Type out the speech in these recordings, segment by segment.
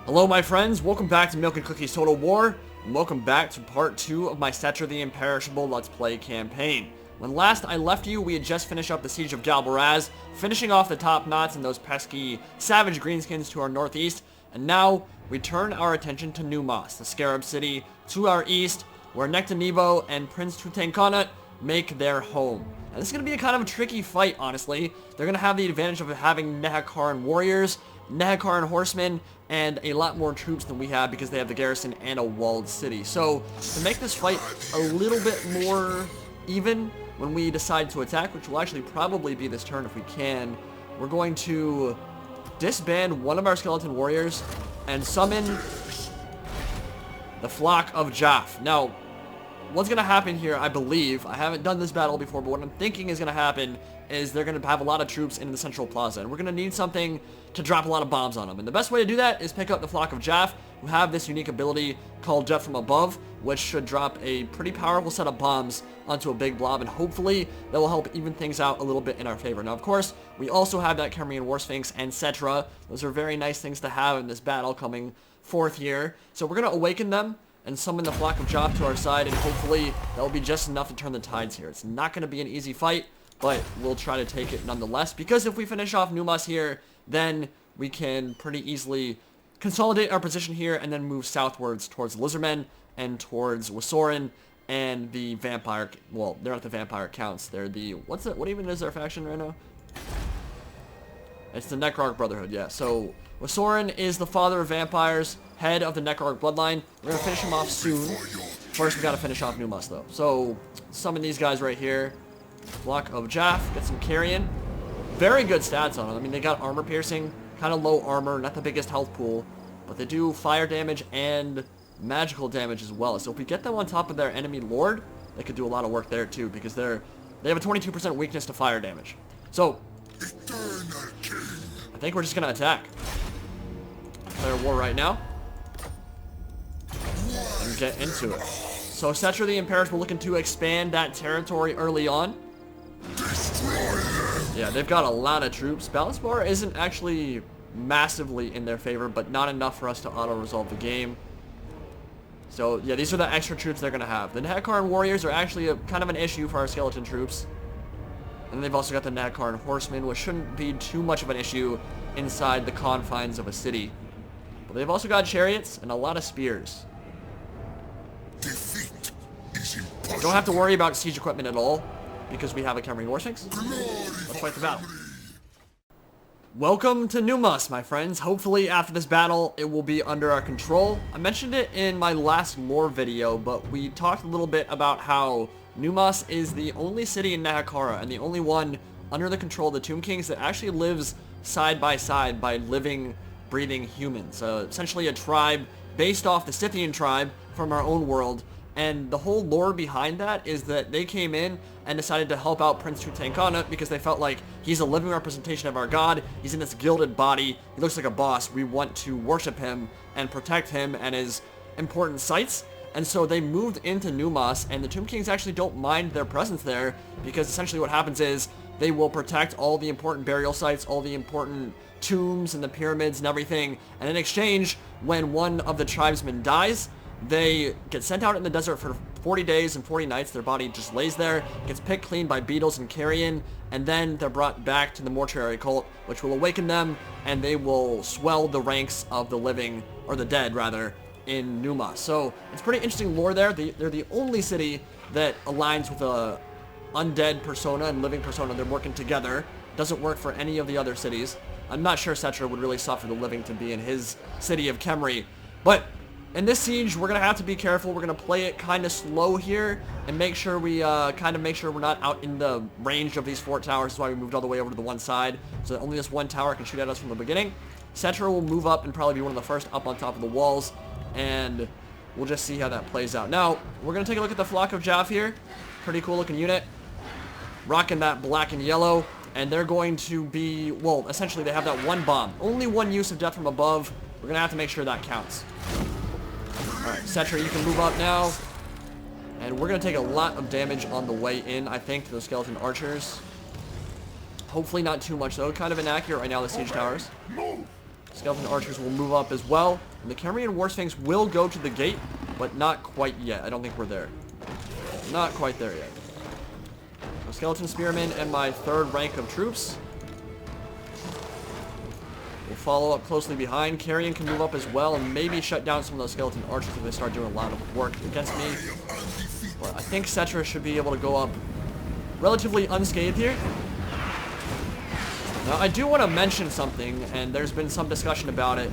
Hello my friends, welcome back to Milk and Cookies Total War, and welcome back to part 2 of my Settra the Imperishable Let's Play campaign. When last I left you, we had just finished up the Siege of Galbaraz, finishing off the top knots and those pesky savage greenskins to our northeast, and now we turn our attention to Numas, the Scarab City, to our east, where Nectanebo and Prince Tutankhamun make their home. And this is going to be a kind of a tricky fight, honestly. They're going to have the advantage of having Nehekharan warriors, Nehekharan horsemen, and a lot more troops than we have because they have the garrison and a walled city. So, to make this fight a little bit more even when we decide to attack, which will actually probably be this turn if we can, we're going to disband one of our skeleton warriors and summon the Flock of Jaff. Now, what's going to happen here, I believe, I haven't done this battle before, but what I'm thinking is going to happen is they're going to have a lot of troops in the central plaza, and we're going to need something to drop a lot of bombs on them. And the best way to do that is pick up the Flock of Jaff, who have this unique ability called Jet from Above, which should drop a pretty powerful set of bombs onto a big blob, and hopefully that will help even things out a little bit in our favor. Now, of course, we also have that Khemrian War Sphinx and Settra. Those are very nice things to have in this battle coming forth here. So we're going to awaken them and summon the Flock of Jaff to our side, and hopefully that will be just enough to turn the tides here. It's not going to be an easy fight, but we'll try to take it nonetheless, because if we finish off Numas here, then we can pretty easily consolidate our position here and then move southwards towards Lizardmen and towards Sauron and the vampire, well, they're not the vampire counts, they're the, what even is their faction right now? It's the Necrarch Brotherhood, yeah. So Sauron is the father of vampires, head of the Necrarch bloodline. We're going to finish him off soon. First, we got to finish off Numas, though. So, summon these guys right here. Flock of Jaff, get some carrion. Very good stats on them. I mean, they got armor piercing, kind of low armor, not the biggest health pool, but they do fire damage and magical damage as well. So if we get them on top of their enemy lord, they could do a lot of work there too, because they have a 22% weakness to fire damage. So, I think we're just going to attack. Declare war right now. And get into it. So Settra the Imperishable looking to expand that territory early on. Yeah, they've got a lot of troops. Balisbar isn't actually massively in their favor, but not enough for us to auto-resolve the game. So, yeah, these are the extra troops they're going to have. The Nehekharan warriors are actually kind of an issue for our skeleton troops. And they've also got the Nehekharan horsemen, which shouldn't be too much of an issue inside the confines of a city. But they've also got chariots and a lot of spears. Defeat is impossible. Don't have to worry about siege equipment at all, because we have a Khemrian War Sphinx. Let's fight the battle. Welcome to Numas, my friends. Hopefully after this battle, it will be under our control. I mentioned it in my last lore video, but we talked a little bit about how Numas is the only city in Nehekhara, and the only one under the control of the Tomb Kings that actually lives side by side by living, breathing humans. Essentially a tribe based off the Scythian tribe from our own world. And the whole lore behind that is that they came in and decided to help out Prince Tutankhamun because they felt like he's a living representation of our god. He's in this gilded body. He looks like a boss. We want to worship him and protect him and his important sites. And so they moved into Numas, and the Tomb Kings actually don't mind their presence there, because essentially what happens is they will protect all the important burial sites, all the important tombs and the pyramids and everything. And in exchange, when one of the tribesmen dies, they get sent out in the desert for 40 days and 40 nights. Their body just lays there, gets picked clean by beetles and carrion, and then they're brought back to the mortuary cult, which will awaken them, and they will swell the ranks of the living, or the dead rather, in Numas. So it's pretty interesting lore there. They're the only city that aligns with a undead persona and living persona. They're working together. Doesn't work for any of the other cities. I'm not sure Settra would really suffer the living to be in his city of Khemri, but in this siege, we're going to have to be careful. We're going to play it kind of slow here and make sure we make sure we're not out in the range of these fort towers. That's why we moved all the way over to the one side, so that only this one tower can shoot at us from the beginning. Settra will move up and probably be one of the first up on top of the walls, and we'll just see how that plays out. Now, we're going to take a look at the Flock of Jaff here. Pretty cool looking unit. Rocking that black and yellow, and they're going to be, well, essentially they have that one bomb. Only one use of Death from Above. We're going to have to make sure that counts. Alright, Settra, you can move up now. And we're going to take a lot of damage on the way in, I think, to those skeleton archers. Hopefully not too much, though. Kind of inaccurate right now, the siege towers. Skeleton archers will move up as well. And the Kemrian War Sphinx will go to the gate, but not quite yet. I don't think we're there. Not quite there yet. So skeleton spearmen and my third rank of troops will follow up closely behind. Carrion can move up as well and maybe shut down some of those skeleton archers if they start doing a lot of work against me. But I think Settra should be able to go up relatively unscathed here. Now, I do want to mention something, and there's been some discussion about it.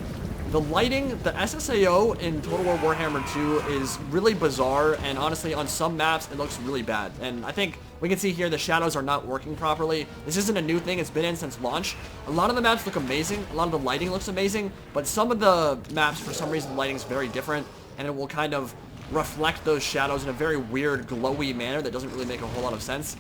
The lighting, the SSAO in Total War Warhammer 2 is really bizarre, and honestly, on some maps, it looks really bad. And I think we can see here the shadows are not working properly. This isn't a new thing, it's been in since launch. A lot of the maps look amazing, a lot of the lighting looks amazing, but some of the maps, for some reason, the lighting is very different, and it will kind of reflect those shadows in a very weird, glowy manner that doesn't really make a whole lot of sense.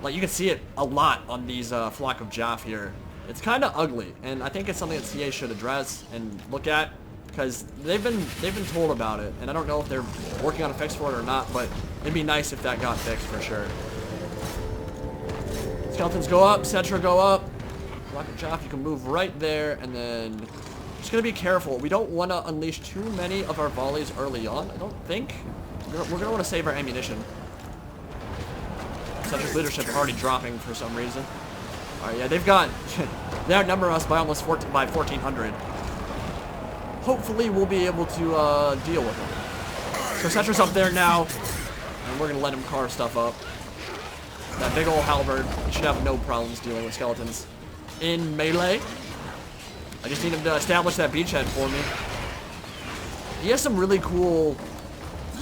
Like, you can see it a lot on these Flock of Jaff here. It's kind of ugly, and I think it's something that CA should address and look at, because they've been told about it, and I don't know if they're working on a fix for it or not, but it'd be nice if that got fixed for sure. Skeletons go up, Settra go up. Flock of Jaff, you can move right there, and then just gonna be careful. We don't want to unleash too many of our volleys early on, I don't think. We're gonna want to save our ammunition. Settra's leadership already dropping for some reason. Alright, yeah, they outnumber us by almost 1,400. Hopefully we'll be able to deal with them. So Settra's up there now, and we're gonna let him carve stuff up. That big old halberd, he should have no problems dealing with skeletons in melee. I just need him to establish that beachhead for me. He has some really cool,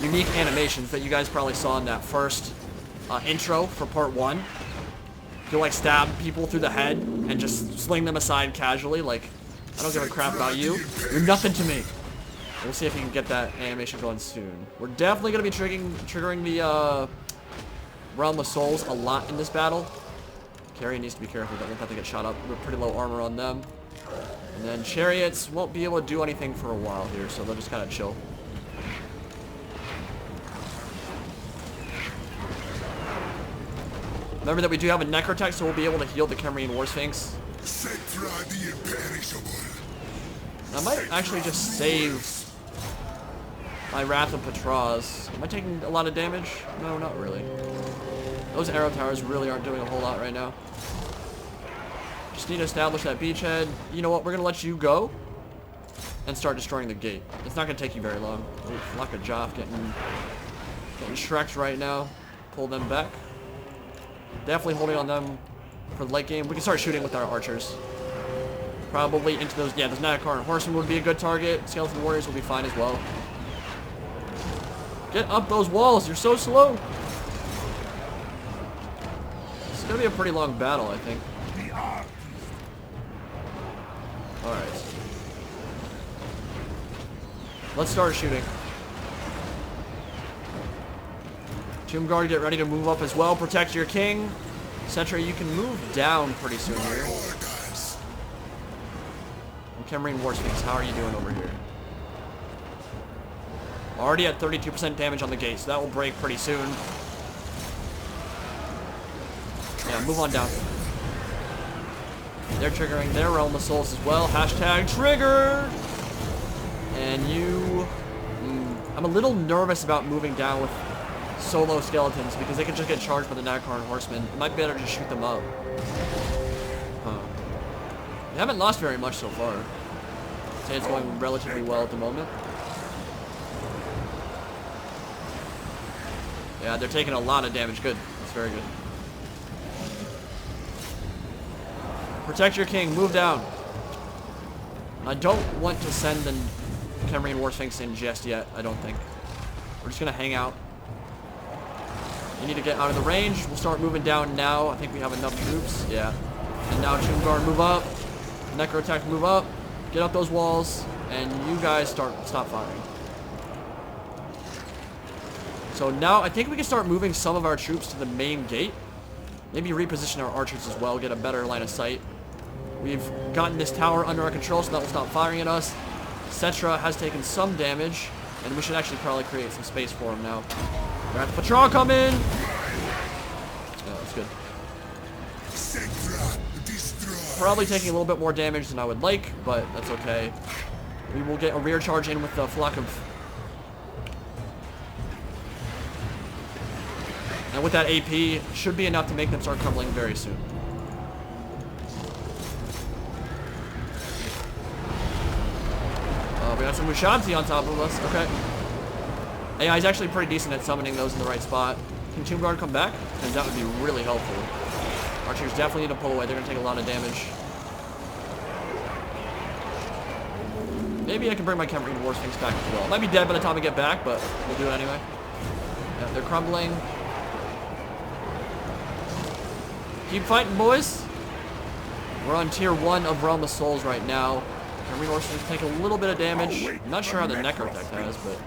unique animations that you guys probably saw in that first intro for part 1. He'll like stab people through the head and just sling them aside casually, like, I don't give a crap about you. You're nothing to me. We'll see if he can get that animation going soon. We're definitely going to be triggering the Realm of Souls a lot in this battle. Carrion needs to be careful, don't want that to get shot up. We're pretty low armor on them. And then Chariots won't be able to do anything for a while here, so they'll just kind of chill. Remember that we do have a Necrotech, so we'll be able to heal the Kemrian War Sphinx. Settra the Imperishable. I might actually just save my Wrath of Patraz. Am I taking a lot of damage? No, not really. Those arrow towers really aren't doing a whole lot right now. Just need to establish that beachhead. You know what? We're going to let you go and start destroying the gate. It's not going to take you very long. Ooh, Flock of Jaff getting Shrek'd right now. Pull them back. Definitely holding on them for the late game. We can start shooting with our archers. Probably into those, yeah, those Nagakhara horsemen would be a good target. Skeleton warriors will be fine as well. Get up those walls, you're so slow. This is gonna be a pretty long battle, I think. Alright. Let's start shooting. Tomb Guard, get ready to move up as well. Protect your king. Settra, you can move down pretty soon here. And Kemrian War Sphinx, how are you doing over here? Already at 32% damage on the gate, so that will break pretty soon. Yeah, move on down. They're triggering their Realm of Souls as well. Hashtag trigger! And you... I'm a little nervous about moving down with solo skeletons because they can just get charged by the Nagakhara horsemen. It might be better to just shoot them up. Huh. We haven't lost very much so far. I'd say it's going relatively well at the moment. Yeah, they're taking a lot of damage. Good. That's very good. Protect your king. Move down. I don't want to send the Kemrian War Sphinx in just yet, I don't think. We're just going to hang out. You need to get out of the range. We'll start moving down now. I think we have enough troops. Yeah. And now Tomb Guard move up. Necrotech move up. Get up those walls. And you guys stop firing. So now I think we can start moving some of our troops to the main gate. Maybe reposition our archers as well. Get a better line of sight. We've gotten this tower under our control, so that will stop firing at us. Settra has taken some damage. And we should actually probably create some space for him now. Wrath of Patrol come in! Yeah, that's good. Probably taking a little bit more damage than I would like, but that's okay. We will get a rear charge in with the flock of... And with that AP, should be enough to make them start crumbling very soon. We got some Mushanti on top of us. Okay. AI is actually pretty decent at summoning those in the right spot. Can Tomb Guard come back? Because that would be really helpful. Archers definitely need to pull away. They're going to take a lot of damage. Maybe I can bring my Kemri War Sphinx back as well. Might be dead by the time I get back, but we'll do it anyway. Yeah, they're crumbling. Keep fighting, boys. We're on tier 1 of Realm of Souls right now. Kemri War Sphinx take a little bit of damage. I'm not sure how the Necrotech has, but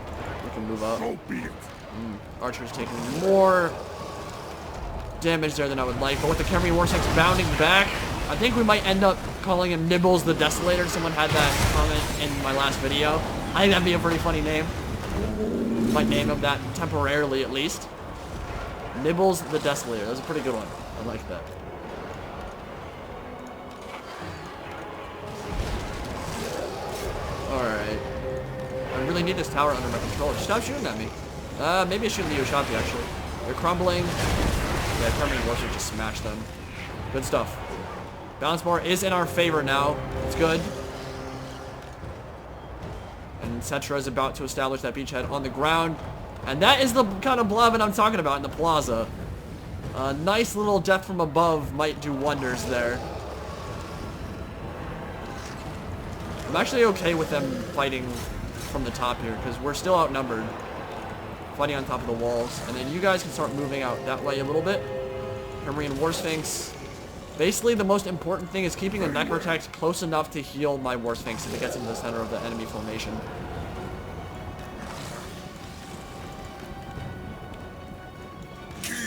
we can move up. Archer's taking more damage there than I would like, but with the Kemri War Sphinx bounding back, I think we might end up calling him Nibbles the Desolator. Someone had that comment in my last video. I think that'd be a pretty funny name. Might name him that temporarily at least. Nibbles the Desolator. That was a pretty good one. I like that. Alright. I really need this tower under my control. Stop shooting at me. Maybe I shoot the Yoshanti actually. They're crumbling. Yeah, Kemri War Sphinx just smashed them. Good stuff. Balance bar is in our favor now. It's good. And Settra is about to establish that beachhead on the ground. And that is the kind of blobbing I'm talking about in the plaza. A nice little death from above might do wonders there. I'm actually okay with them fighting from the top here because we're still outnumbered. Fighting on top of the walls. And then you guys can start moving out that way a little bit. Kemri War Sphinx. Basically, the most important thing is keeping the Necrotech close enough to heal my War Sphinx if it gets into the center of the enemy formation. King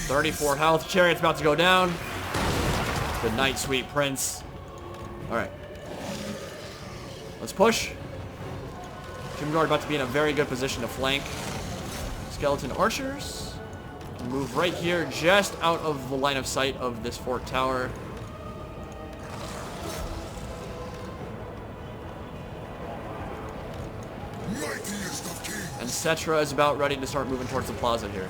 34 health. Chariot's about to go down. Good night, sweet prince. Alright. Let's push. Tomb Guard about to be in a very good position to flank. Skeleton archers. Move right here, just out of the line of sight of this fort tower. mightiest of kings. And Settra is about ready to start moving towards the plaza here.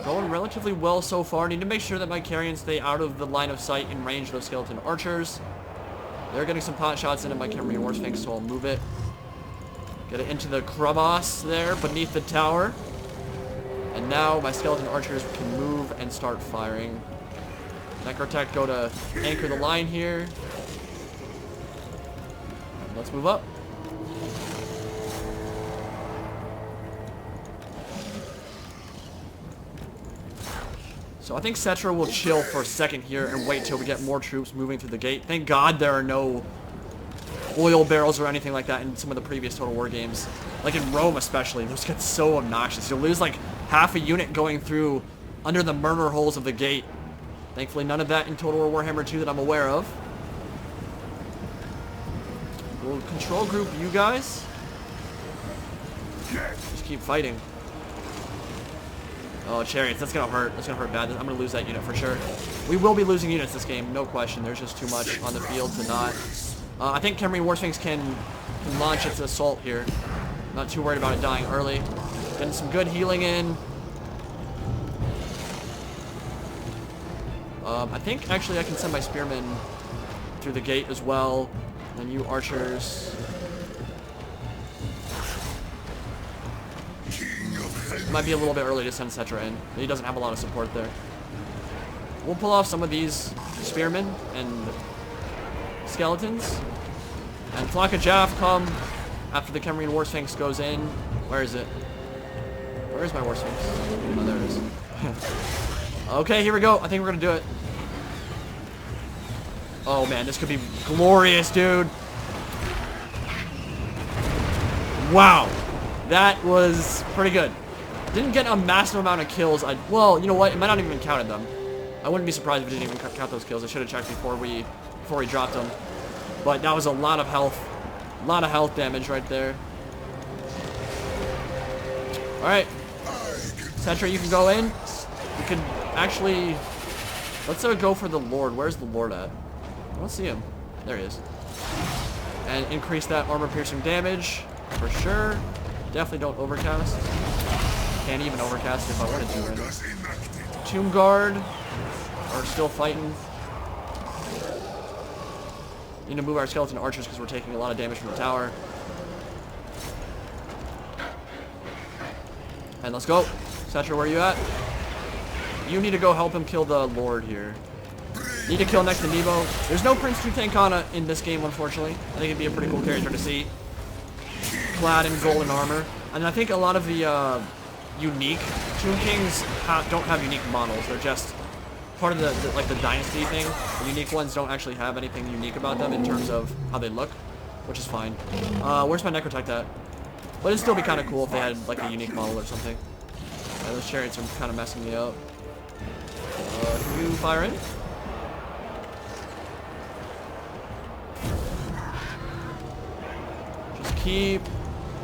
Going relatively well so far. Need to make sure that my carrions stay out of the line of sight in range of those skeleton archers. They're getting some pot shots into my Kemri War Sphinx, so I'll move it. Get it into the crevasse there beneath the tower. And now my skeleton archers can move and start firing. Necrotech go to anchor the line here. And let's move up. So I think Settra will chill for a second here and wait till we get more troops moving through the gate. Thank God there are no oil barrels or anything like that in some of the previous Total War games. Like in Rome especially, those get so obnoxious. You'll lose like half a unit going through under the murder holes of the gate. Thankfully none of that in Total War Warhammer 2 that I'm aware of. We'll control group you guys. Just keep fighting. Oh, chariots, that's gonna hurt. That's gonna hurt bad. I'm gonna lose that unit for sure. We will be losing units this game, no question. There's just too much on the field to not. I think Kemri War Sphinx can launch its assault here. Not too worried about it dying early. Getting some good healing in. I think actually I can send my spearmen through the gate as well. And you archers. It might be a little bit early to send Settra in. He doesn't have a lot of support there. We'll pull off some of these spearmen and skeletons. And Flock of Jaff come after the Kemri War Sphinx goes in. Where is it? Where is my War Sphinx? Oh, there it is. Okay, here we go. I think we're gonna do it. Oh man, this could be glorious, dude. Wow. That was pretty good. Didn't get a massive amount of kills. Well, you know what? It might not even counted them. I wouldn't be surprised if it didn't even count those kills. I should have checked before we dropped them. But that was a lot of health. A lot of health damage right there. Alright. Settra, you can go in. You can actually Let's go for the Lord. Where's the Lord at? I don't see him. There he is. And increase that armor-piercing damage for sure. Definitely don't overcast. Can't even overcast if I wanted to right now. Tomb Guard are still fighting. Need to move our skeleton archers because we're taking a lot of damage from the tower. And let's go. Settra, where are you at? You need to go help him kill the Lord here. Need to kill next to Nebo. There's no Prince Tutankana in this game, unfortunately. I think it'd be a pretty cool character to see. Clad in golden armor. And I think a lot of the unique Tomb Kings don't have unique models. They're just part of the dynasty thing. The unique ones don't actually have anything unique about them in terms of how they look, which is fine. Where's my Necrotect at? But it'd still be kind of cool if they had like a unique model or something. Yeah, those chariots are kind of messing me up. Can you fire in? Just keep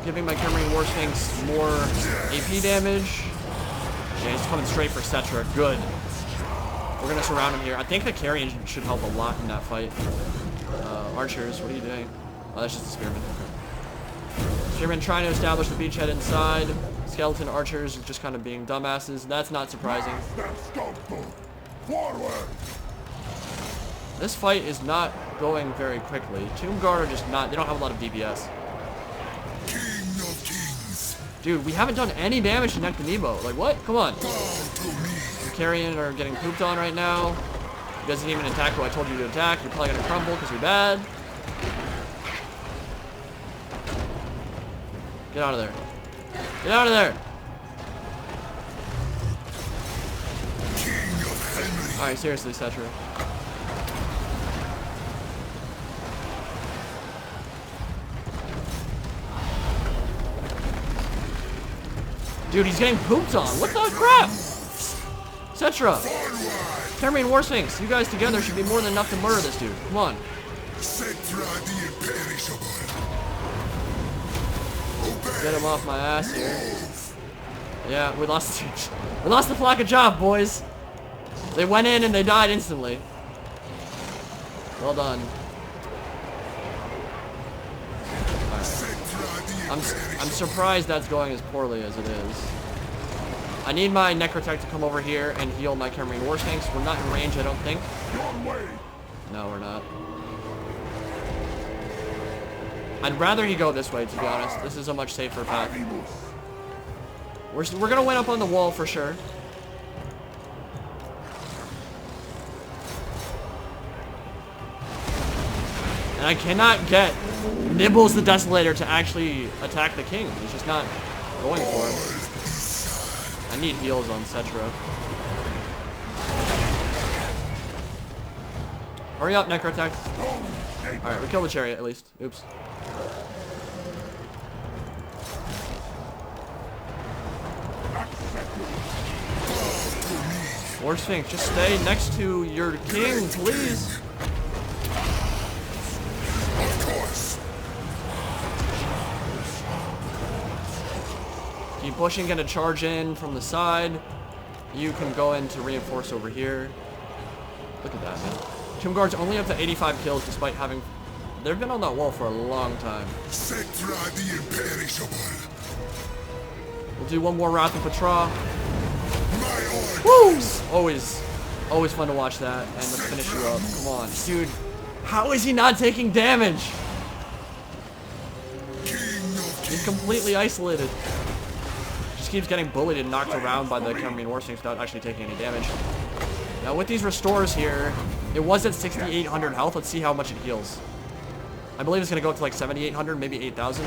giving my Camarine War Sphinx more AP damage. Yeah, he's coming straight for Settra. Good. We're gonna surround him here. I think the carrion should help a lot in that fight. Archers, what are you doing? Oh, that's just a spearman. Okay. Spearman trying to establish the beachhead inside. Skeleton archers just kind of being dumbasses. That's not surprising. This fight is not going very quickly. Tomb Guard are just not. They don't have a lot of DPS. Dude, we haven't done any damage to Neck to Nebo. Like what? Come on. The Carrion are getting pooped on right now. He doesn't even attack who I told you to attack. You're probably gonna crumble because you're bad. Get out of there. Get out of there. Alright, seriously, Settra. Dude, he's getting pooped on. What the crap? Settra. Camarine War Sphinx, you guys together should be more than enough to murder this dude. Come on. Settra the Imperishable. Get him off my ass here. Yeah, we lost the flock of job, boys. They went in and they died instantly. Well done. Right. I'm surprised that's going as poorly as it is. I need my Necrotech to come over here and heal my Camarine War Sphinx. We're not in range, I don't think. No, we're not. I'd rather he go this way, to be honest. This is a much safer path. We're gonna win up on the wall for sure. And I cannot get Nibbles the Desolator to actually attack the king. He's just not going for him. I need heals on Settra. Hurry up, Necrotech. Alright, we killed the chariot at least. Oops. War Sphinx, just stay next to your king, please. Keep pushing, gonna charge in from the side. You can go in to reinforce over here. Look at that, man. Tomb Guards only up to 85 kills despite having... They've been on that wall for a long time. Settra the Imperishable. We'll do one more Wrath of Petra. Woo! Always fun to watch that. And let's finish you up. Come on. Dude, how is he not taking damage? He's completely isolated. Just keeps getting bullied and knocked around by the Camarine War Sphinx without actually taking any damage. Now with these restores here, it was at 6,800 health. Let's see how much it heals. I believe it's going to go up to like 7,800, maybe 8,000.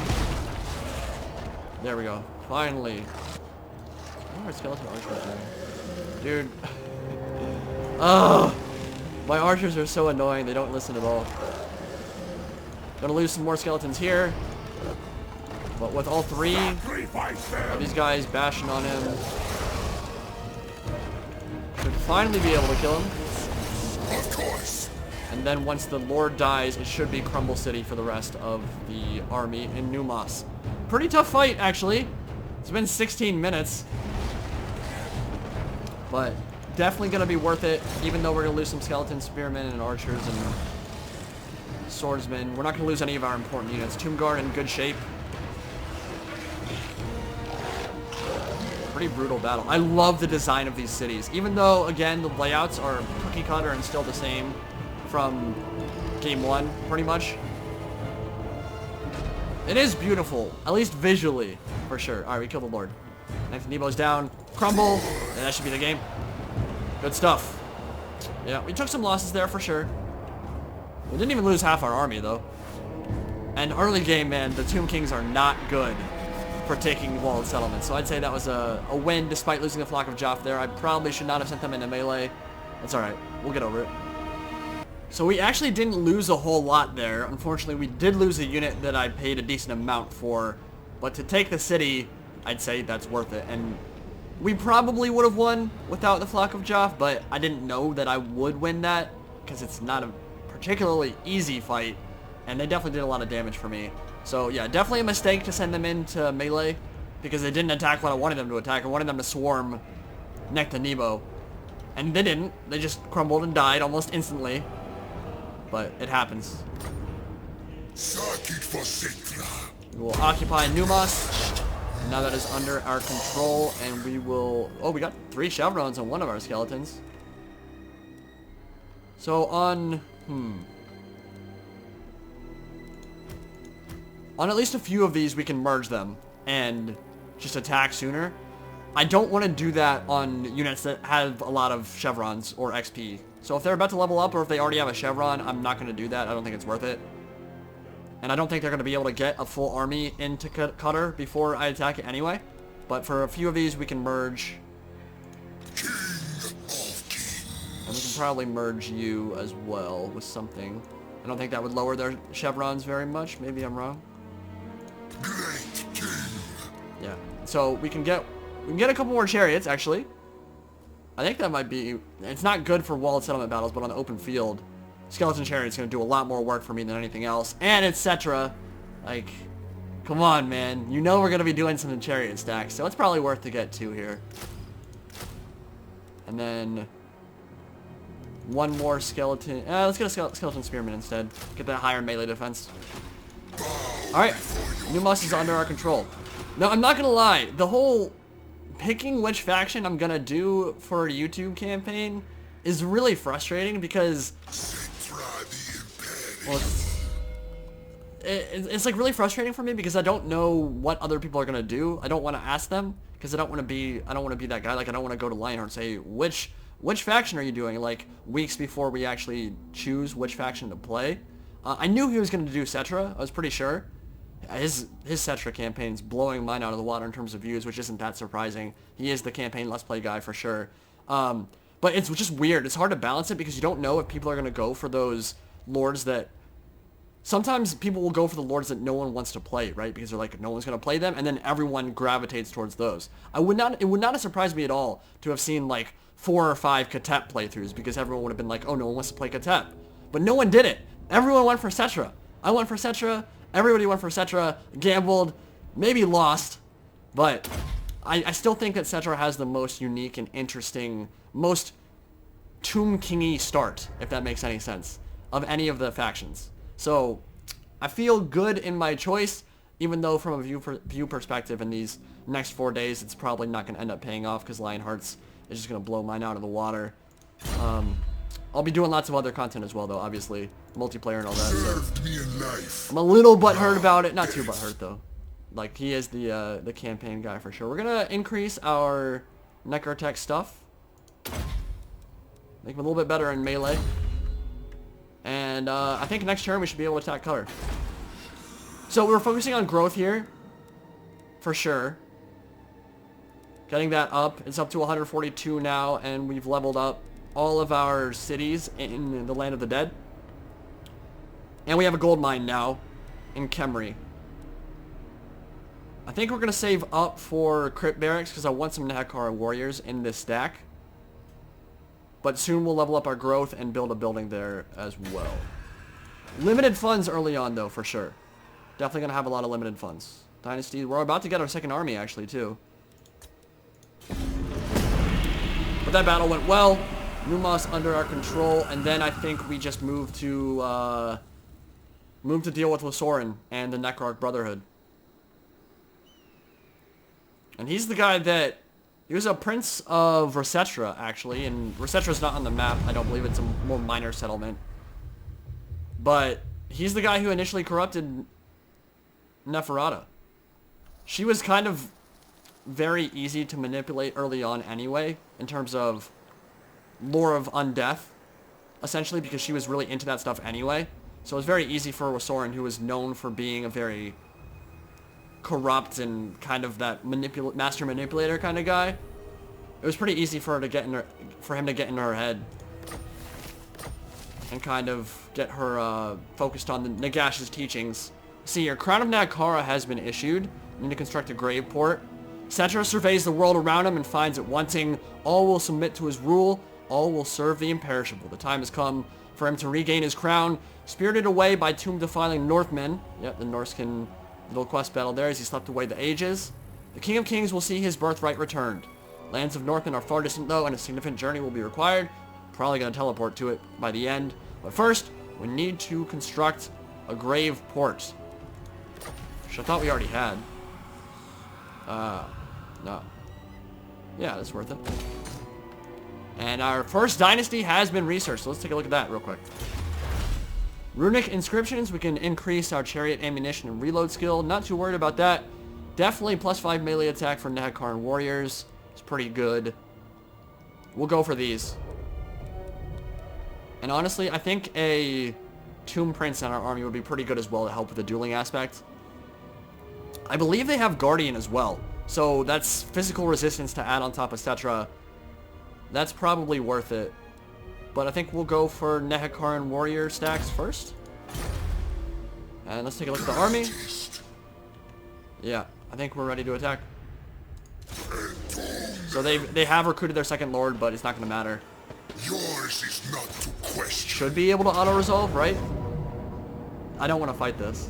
There we go. Finally. What are our skeleton archers doing? Dude. Ugh. My archers are so annoying. They don't listen at all. Gonna lose some more skeletons here. But with all three of these guys bashing on him, should finally be able to kill him. Of course. And then once the Lord dies, it should be Crumble City for the rest of the army in Numas. Pretty tough fight, actually. It's been 16 minutes. But definitely going to be worth it, even though we're going to lose some skeletons, spearmen, and archers, and swordsmen. We're not going to lose any of our important units. Tomb Guard in good shape. Pretty brutal battle. I love the design of these cities. Even though, again, the layouts are cookie cutter and still the same from game 1, pretty much. It is beautiful, at least visually, for sure. Alright, we killed the Lord. Next, Nemo's down. Crumble. And that should be the game. Good stuff. Yeah, we took some losses there for sure. We didn't even lose half our army, though. And early game, man, the Tomb Kings are not good for taking walled settlements. So I'd say that was a win, despite losing the Flock of Joff there. I probably should not have sent them into melee. That's alright. We'll get over it. So we actually didn't lose a whole lot there. Unfortunately, we did lose a unit that I paid a decent amount for. But to take the city, I'd say that's worth it. And we probably would have won without the Flock of Joff, but I didn't know that I would win that because it's not a particularly easy fight. And they definitely did a lot of damage for me. So yeah, definitely a mistake to send them into melee because they didn't attack what I wanted them to attack. I wanted them to swarm next to Nebo. And they didn't. They just crumbled and died almost instantly. But it happens. We will occupy Numos. Now that is under our control, and we will... Oh, we got 3 chevrons on one of our skeletons. So on... On at least a few of these, we can merge them and just attack sooner. I don't want to do that on units that have a lot of chevrons or XP. So if they're about to level up or if they already have a chevron, I'm not going to do that. I don't think it's worth it. And I don't think they're going to be able to get a full army into Cutter before I attack it anyway. But for a few of these, we can merge. And we can probably merge you as well with something. I don't think that would lower their chevrons very much. Maybe I'm wrong. Yeah. So we can get a couple more chariots, actually. I think that might be... It's not good for walled settlement battles, but on the open field, Skeleton Chariot's going to do a lot more work for me than anything else. And it's Settra. Like, come on, man. You know we're going to be doing some chariot stacks, so it's probably worth to get 2 here. And then... one more skeleton... let's get a skeleton spearman instead. Get that higher melee defense. Alright. Numos is under our control. Now, I'm not going to lie. The whole... picking which faction I'm gonna do for a YouTube campaign is really frustrating because well, it's like really frustrating for me because I don't know what other people are gonna do. I don't want to ask them because I don't want to be that guy. Like I don't want to go to Lionheart and say which faction are you doing like weeks before we actually choose which faction to play. I knew he was gonna do Settra. I was pretty sure. His Settra campaign's blowing mine out of the water in terms of views, which isn't that surprising. He is the campaign Let's Play guy for sure. But it's just weird. It's hard to balance it because you don't know if people are going to go for those lords that... Sometimes people will go for the lords that no one wants to play, right? Because they're like, no one's going to play them, and then everyone gravitates towards those. It would not have surprised me at all to have seen like 4 or 5 Katep playthroughs because everyone would have been like, oh, no one wants to play Katep. But no one did it. Everyone went for Settra. I went for Settra. Everybody went for Settra, gambled, maybe lost, but I still think that Settra has the most unique and interesting, most Tomb King-y start, if that makes any sense, of any of the factions. So I feel good in my choice, even though from a view perspective in these next 4 days, it's probably not going to end up paying off because Lionheart's is just going to blow mine out of the water. I'll be doing lots of other content as well, though, obviously. Multiplayer and all that, so... I'm a little butthurt about it. Not too butthurt, though. Like, he is the campaign guy for sure. We're gonna increase our Necrotech stuff. Make him a little bit better in melee. And, I think next turn we should be able to attack Cutter. So, we're focusing on growth here. For sure. Getting that up. It's up to 142 now, and we've leveled up all of our cities in the Land of the Dead. And we have a gold mine now in Khemri. I think we're going to save up for Crypt Barracks because I want some Nehekhara warriors in this stack. But soon we'll level up our growth and build a building there as well. Limited funds early on though, for sure. Definitely going to have a lot of limited funds. Dynasty, we're about to get our second army actually too. But that battle went well. Numas under our control, and then I think we just moved to deal with Sauron and the Necrarch Brotherhood. And he's the guy that... He was a prince of Settra, actually, and Settra's not on the map. I don't believe it's a more minor settlement. But he's the guy who initially corrupted Neferata. She was kind of very easy to manipulate early on anyway, in terms of lore of undeath, essentially, because she was really into that stuff anyway. So it was very easy for Sauron, who was known for being a very corrupt and kind of that master manipulator kind of guy. It was pretty easy for him to get in her head and kind of get her focused on the Nagash's teachings. See, your Crown of Nagash has been issued. You need to construct a grave port. Settra surveys the world around him and finds it wanting. All will submit to his rule. All will serve the Imperishable. The time has come for him to regain his crown. Spirited away by tomb-defiling Northmen. Yep, the Norscan little quest battle there as he slept away the ages. The King of Kings will see his birthright returned. Lands of Northmen are far distant though, and a significant journey will be required. Probably going to teleport to it by the end. But first, we need to construct a grave port. Which I thought we already had. No. Yeah, that's worth it. And our first dynasty has been researched, so let's take a look at that real quick. Runic inscriptions, we can increase our chariot ammunition and reload skill. Not too worried about that. Definitely +5 melee attack for Nehekharan warriors. It's pretty good. We'll go for these. And honestly, I think a Tomb Prince in our army would be pretty good as well to help with the dueling aspect. I believe they have Guardian as well. So that's physical resistance to add on top of Settra. That's probably worth it. But I think we'll go for Nehekharan warrior stacks first. And let's take a look at the army. Yeah, I think we're ready to attack. So they have recruited their second lord, but it's not going to matter. Yours is not to question. Should be able to auto-resolve, right? I don't want to fight this.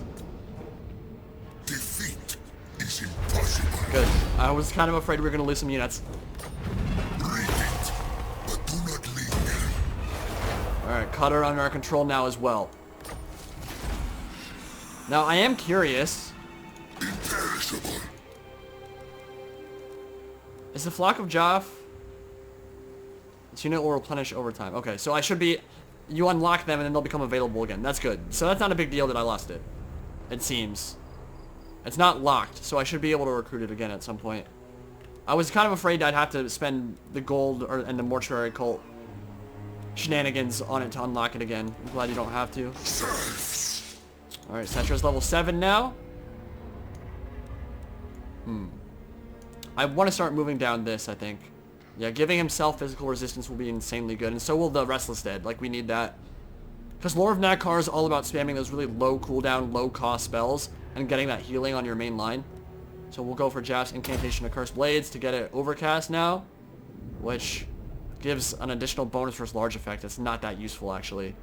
Defeat is impossible. Good. I was kind of afraid we were going to lose some units. Read it, but do not linger. Alright, Cutter under our control now as well. Now, I am curious. Imperishable. Is the Flock of Joff... This unit will replenish over time. Okay, so I should be... You unlock them and then they'll become available again. That's good. So that's not a big deal that I lost it. It seems. It's not locked, so I should be able to recruit it again at some point. I was kind of afraid I'd have to spend the gold and the mortuary cult shenanigans on it to unlock it again. I'm glad you don't have to. Alright, Settra's level 7 now. I want to start moving down this, I think. Yeah, giving himself physical resistance will be insanely good, and so will the Restless Dead. Like, we need that. Because Lore of Nagash is all about spamming those really low cooldown, low cost spells, and getting that healing on your main line. So we'll go for Jaff's Incantation of Cursed Blades to get it Overcast now, which gives an additional bonus versus large effect. It's not that useful, actually.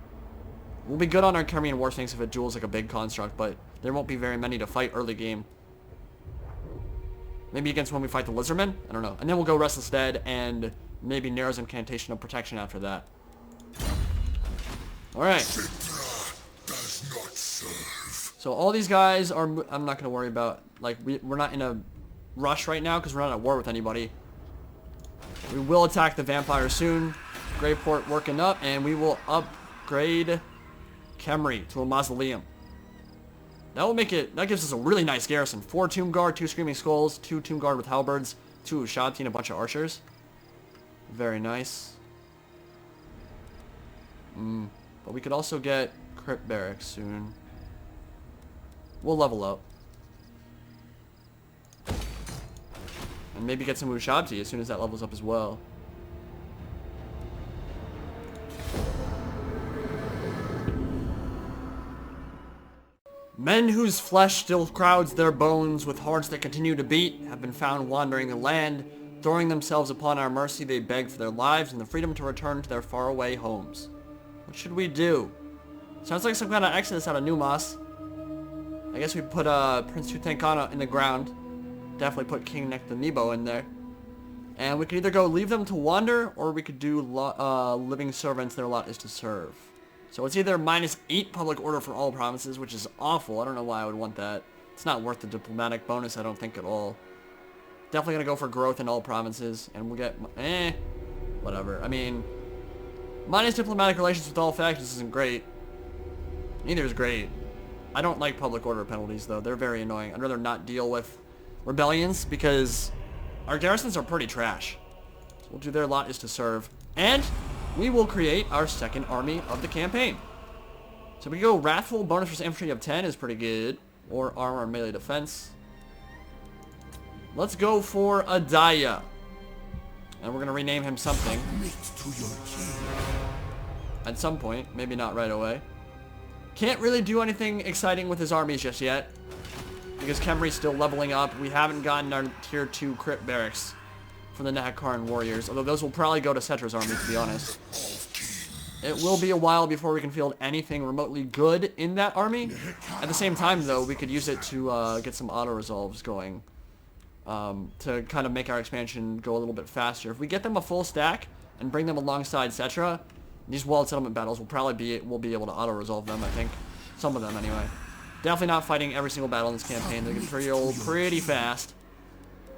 We'll be good on our Kermian War Sphinx if it duels like a big construct, but there won't be very many to fight early game. Maybe against when we fight the Lizardmen? I don't know. And then we'll go Restless Dead and maybe Nero's Incantation of Protection after that. Alright. Settra does not serve. So all these guys are... I'm not going to worry about... Like, we're not in a rush right now because we're not at war with anybody. We will attack the vampire soon. Graveport working up, and we will upgrade Khemri to a mausoleum. That will make it... That gives us a really nice garrison. 4 Tomb Guard, 2 Screaming Skulls, 2 Tomb Guard with halberds, 2 Ushabti, and a bunch of archers. Very nice. But we could also get Crypt Barracks soon. We'll level up. And maybe get some Ushabti as soon as that levels up as well. Men whose flesh still crowds their bones with hearts that continue to beat have been found wandering the land. Throwing themselves upon our mercy, they beg for their lives and the freedom to return to their faraway homes. What should we do? Sounds like some kind of exodus out of Numas. I guess we put Prince Tutankhamun in the ground. Definitely put King Nectanebo in there. And we could either go leave them to wander, or we could do living servants, their lot is to serve. So it's either -8 public order for all provinces, which is awful. I don't know why I would want that. It's not worth the diplomatic bonus, I don't think, at all. Definitely gonna go for growth in all provinces, and we'll get, whatever. I mean, minus diplomatic relations with all factions isn't great. Neither is great. I don't like public order penalties, though. They're very annoying. I'd rather not deal with rebellions, because our garrisons are pretty trash. So we'll do their lot is to serve. And we will create our second army of the campaign. So we go Wrathful, bonus for infantry of 10 is pretty good. Or armor and melee defense. Let's go for Adaya. And we're going to rename him something. At some point. Maybe not right away. Can't really do anything exciting with his armies just yet. Because Khemri's still leveling up. We haven't gotten our tier 2 crypt barracks for the Nehekharan warriors. Although those will probably go to Settra's army, to be honest. It will be a while before we can field anything remotely good in that army. At the same time, though, we could use it to get some auto-resolves going. To kind of make our expansion go a little bit faster. If we get them a full stack and bring them alongside Settra, these walled settlement battles will probably we'll be able to auto-resolve them, I think. Some of them, anyway. Definitely not fighting every single battle in this campaign. They get pretty old pretty fast.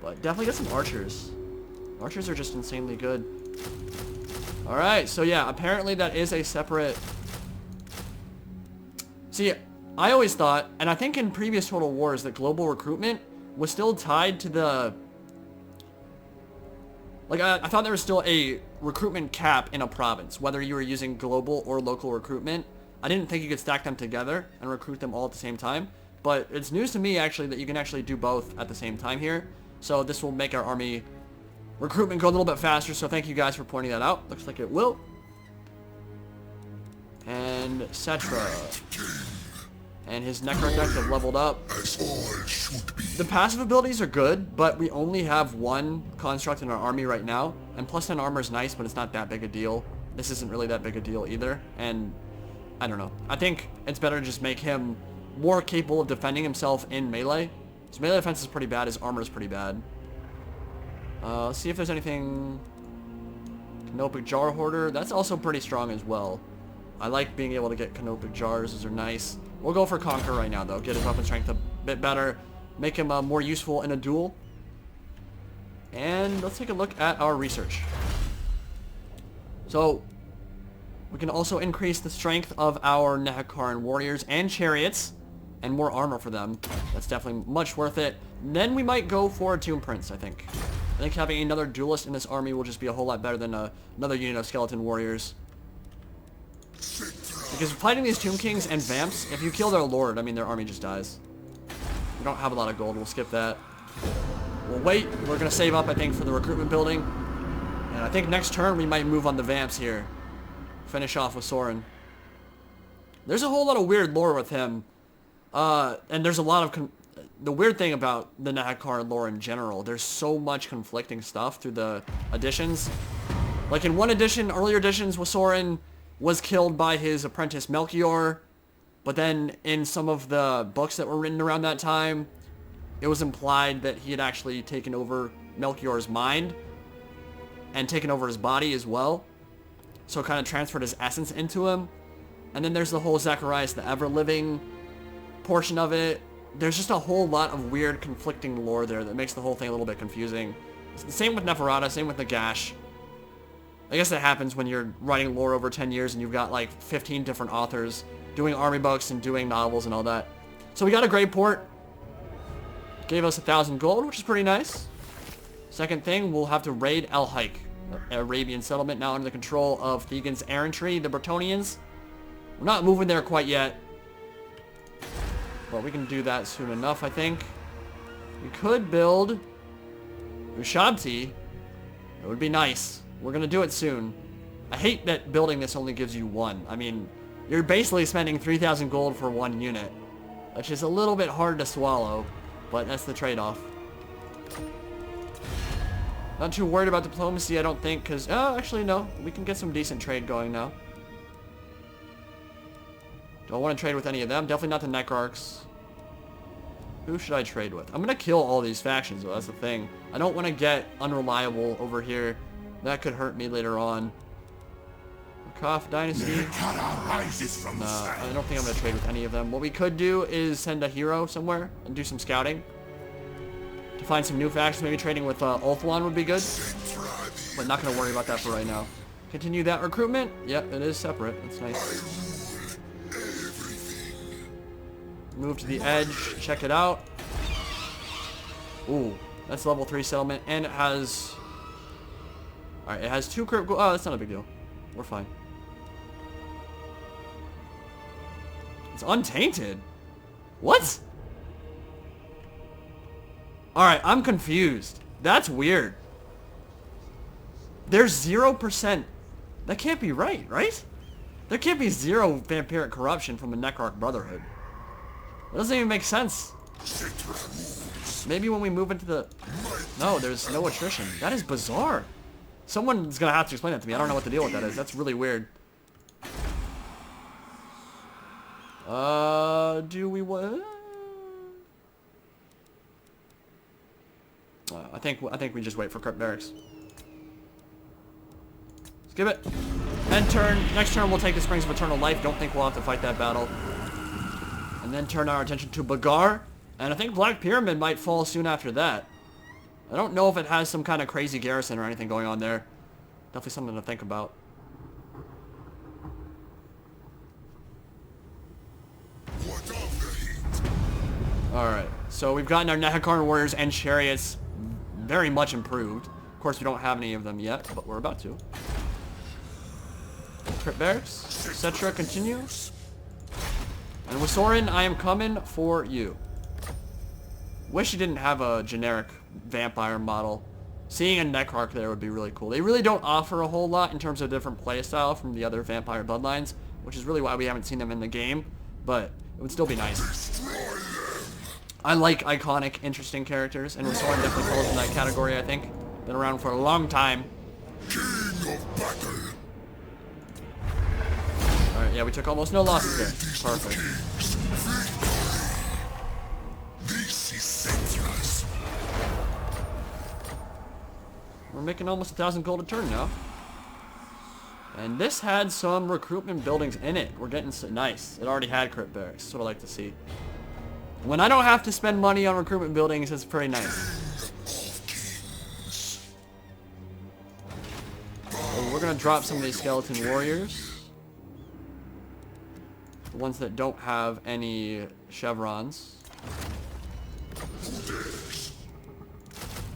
But definitely get some archers. Archers are just insanely good. Alright, so yeah, apparently that is a separate... See, I always thought, and I think in previous Total Wars, that global recruitment was still tied to the... Like, I thought there was still a recruitment cap in a province, whether you were using global or local recruitment. I didn't think you could stack them together and recruit them all at the same time. But it's news to me, actually, that you can actually do both at the same time here. So this will make our army... recruitment go a little bit faster, so thank you guys for pointing that out. Looks like it will. And Settra. And his Necro deck have leveled up. The passive abilities are good, but we only have one construct in our army right now. And plus 10 armor is nice, but it's not that big a deal. This isn't really that big a deal either. And I don't know. I think it's better to just make him more capable of defending himself in melee. His melee defense is pretty bad. His armor is pretty bad. Let's see if there's anything... Canopic Jar Hoarder. That's also pretty strong as well. I like being able to get Canopic Jars. Those are nice. We'll go for Conquer right now, though. Get his weapon strength a bit better. Make him more useful in a duel. And let's take a look at our research. So, we can also increase the strength of our Nehekharan warriors and chariots. And more armor for them. That's definitely much worth it. Then we might go for a Tomb Prince, I think. I think having another duelist in this army will just be a whole lot better than another unit of skeleton warriors. Because fighting these Tomb Kings and Vamps, if you kill their lord, I mean, their army just dies. We don't have a lot of gold. We'll skip that. We'll wait. We're going to save up, I think, for the recruitment building. And I think next turn we might move on the Vamps here. Finish off with Sauron. There's a whole lot of weird lore with him. And there's a lot of... The weird thing about the Nehekharan lore in general, there's so much conflicting stuff through the editions. Like in one edition, earlier editions, Sauron was killed by his apprentice Melchior. But then in some of the books that were written around that time, it was implied that he had actually taken over Melchior's mind and taken over his body as well. So kind of transferred his essence into him. And then there's the whole Zacharias the Ever-Living portion of it. There's just a whole lot of weird conflicting lore there that makes the whole thing a little bit confusing. Same with Neferata, same with Nagash. I guess that happens when you're writing lore over 10 years and you've got like 15 different authors doing army books and doing novels and all that. So we got a great port. Gave us 1,000 gold, which is pretty nice. Second thing, we'll have to raid El Hike, an Arabian settlement now under the control of Thegan's errantry, the Bretonnians. We're not moving there quite yet. But we can do that soon enough, I think. We could build Ushabti. It would be nice. We're going to do it soon. I hate that building this only gives you one. I mean, you're basically spending 3,000 gold for one unit. Which is a little bit hard to swallow. But that's the trade-off. Not too worried about diplomacy, I don't think. Because, oh, actually, no. We can get some decent trade going now. Don't want to trade with any of them. Definitely not the Necrarchs. Who should I trade with? I'm gonna kill all these factions, though. That's the thing. I don't want to get unreliable over here. That could hurt me later on. Koth Dynasty. No, I don't think I'm gonna trade with any of them. What we could do is send a hero somewhere and do some scouting to find some new factions. Maybe trading with Ulthuan would be good, but not gonna worry about that for right now. Continue that recruitment. Yep, it is separate. That's nice. Move to the edge. Check it out. Ooh, that's level 3 settlement, and it has. All right, it has 2 crypt. Oh, that's not a big deal. We're fine. It's untainted. What? Alright, I'm confused. That's weird. There's 0%. That can't be right, right? There can't be 0 vampiric corruption from a Necrarch Brotherhood. That doesn't even make sense. Maybe when we move into the... No, there's no attrition. That is bizarre. Someone's gonna have to explain that to me. I don't know what the deal with that is. That's really weird. Do we what? I think we just wait for Crypt Barracks. Skip it. End turn. Next turn we'll take the Springs of Eternal Life. Don't think we'll have to fight that battle. And then turn our attention to Bagar. And I think Black Pyramid might fall soon after that. I don't know if it has some kind of crazy garrison or anything going on there. Definitely something to think about. Alright, so we've gotten our Nehekhara warriors and chariots very much improved. Of course, we don't have any of them yet, but we're about to. Crypt Barracks. Settra, continue. And with Sauron, I am coming for you. Wish you didn't have a generic vampire model. Seeing a Necrarch there would be really cool. They really don't offer a whole lot in terms of different playstyle from the other vampire bloodlines, which is really why we haven't seen them in the game, but it would still be nice. I like iconic, interesting characters, and Sauron definitely falls in that category, I think. Been around for a long time. Alright, yeah, we took almost no losses there. Perfect. We're making almost 1,000 gold a turn now. And this had some recruitment buildings in it. We're getting so nice. It already had Crypt Barracks. That's what I like to see. When I don't have to spend money on recruitment buildings, it's pretty nice. So we're going to drop some of these skeleton warriors. The ones that don't have any chevrons.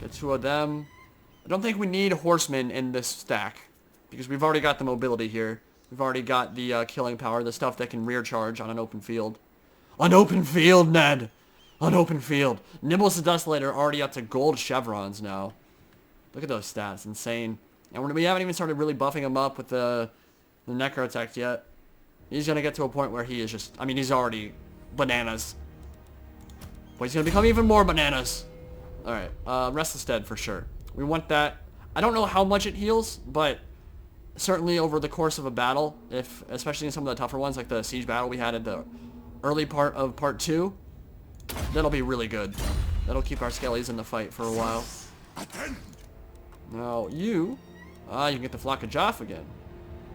Get 2 of them. I don't think we need horsemen in this stack, because we've already got the mobility here. We've already got the killing power, the stuff that can rear charge on an open field. An open field, Ned! An open field. Nibbles the Desolator already up to gold chevrons now. Look at those stats, insane. And we haven't even started really buffing him up with the Necrotext yet. He's going to get to a point where he is just, I mean, he's already bananas. But he's going to become even more bananas. Alright, Restless Dead for sure. We want that. I don't know how much it heals, but certainly over the course of a battle, especially in some of the tougher ones, like the siege battle we had at the early part of part 2, that'll be really good. That'll keep our skellies in the fight for a while. Now you can get the Flock of Joff again,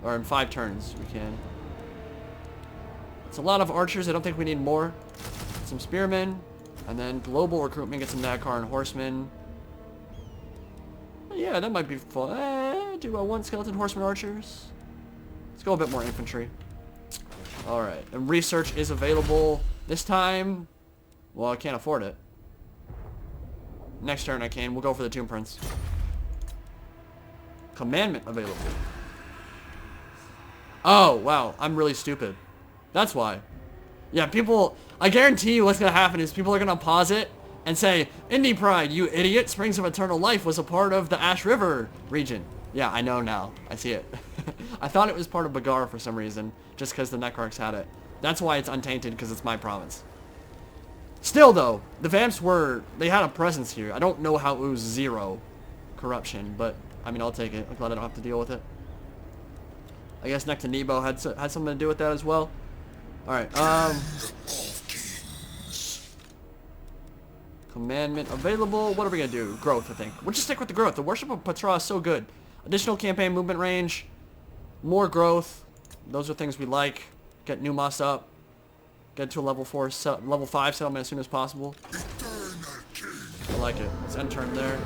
or in 5 turns we can. It's a lot of archers. I don't think we need more. Some spearmen, and then global recruitment. Get some Nehekhara and horsemen. Yeah, that might be fun. Do I want skeleton horsemen archers? Let's go a bit more infantry. Alright, and research is available this time. Well, I can't afford it. Next turn I can. We'll go for the Tomb Prince. Commandment available. Oh, wow. I'm really stupid. That's why. Yeah, people... I guarantee you what's going to happen is people are going to pause it and say, Indie Pride, you idiot. Springs of Eternal Life was a part of the Ash River region. Yeah, I know now. I see it. I thought it was part of Bagar for some reason, just because the Necrarchs had it. That's why it's untainted, because it's my province. Still, though, the Vamps they had a presence here. I don't know how it was 0 corruption, but, I mean, I'll take it. I'm glad I don't have to deal with it. I guess Next to Nebo had something to do with that as well. Alright, Commandment available. What are we going to do? Growth, I think. We'll just stick with the growth. The Worship of Patra is so good. Additional campaign movement range. More growth. Those are things we like. Get Numas up. Get to a level 4, level 5 settlement as soon as possible. I like it. Let's end turn there.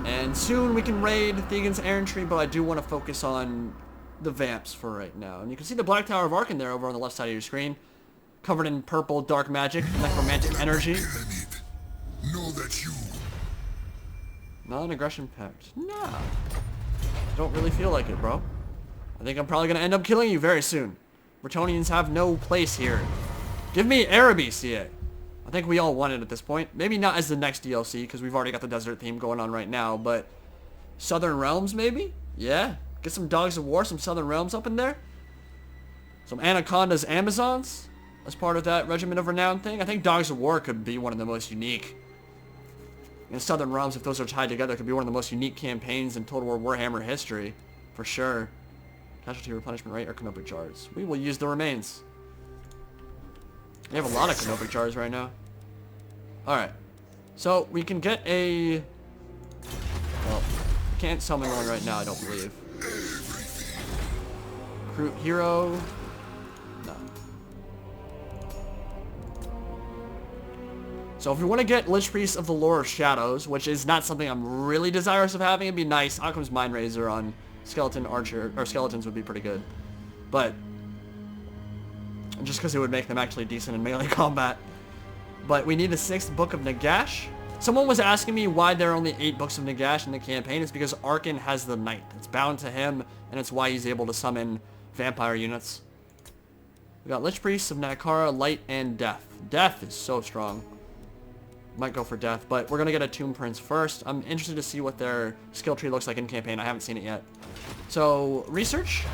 And soon we can raid Thegan's Errantry, but I do want to focus on the Vamps for right now. And you can see the Black Tower of Arkin there over on the left side of your screen. Covered in purple dark magic, necromantic energy. Know that you... Non-aggression pact. Nah. Don't really feel like it, bro. I think I'm probably going to end up killing you very soon. Bretonians have no place here. Give me Araby, CA. I think we all want it at this point. Maybe not as the next DLC, because we've already got the desert theme going on right now, but... Southern Realms, maybe? Yeah. Get some Dogs of War, some Southern Realms up in there. Some Anaconda's Amazons as part of that Regiment of Renown thing. I think Dogs of War could be one of the most unique. And Southern Realms, if those are tied together, could be one of the most unique campaigns in Total War Warhammer history. For sure. Casualty replenishment rate or canopic jars. We will use the remains. We have a lot of canopic jars right now. Alright. So, we can get a... Well, we can't summon one right now, I don't believe. Recruit hero. No. So if we want to get Lich Priest of the Lore of Shadows, which is not something I'm really desirous of having, it'd be nice. Occam's Mind Razor on Skeleton Archer, or Skeletons would be pretty good. But, just because it would make them actually decent in melee combat. But we need the 6th Book of Nagash. Someone was asking me why there are only 8 Books of Nagash in the campaign. It's because Arkin has the Knight. It's bound to him, and it's why he's able to summon vampire units. We got Lich Priests of Nehekhara, Light, and Death. Death is so strong. Might go for Death, but we're going to get a Tomb Prince first. I'm interested to see what their skill tree looks like in campaign. I haven't seen it yet. So, research.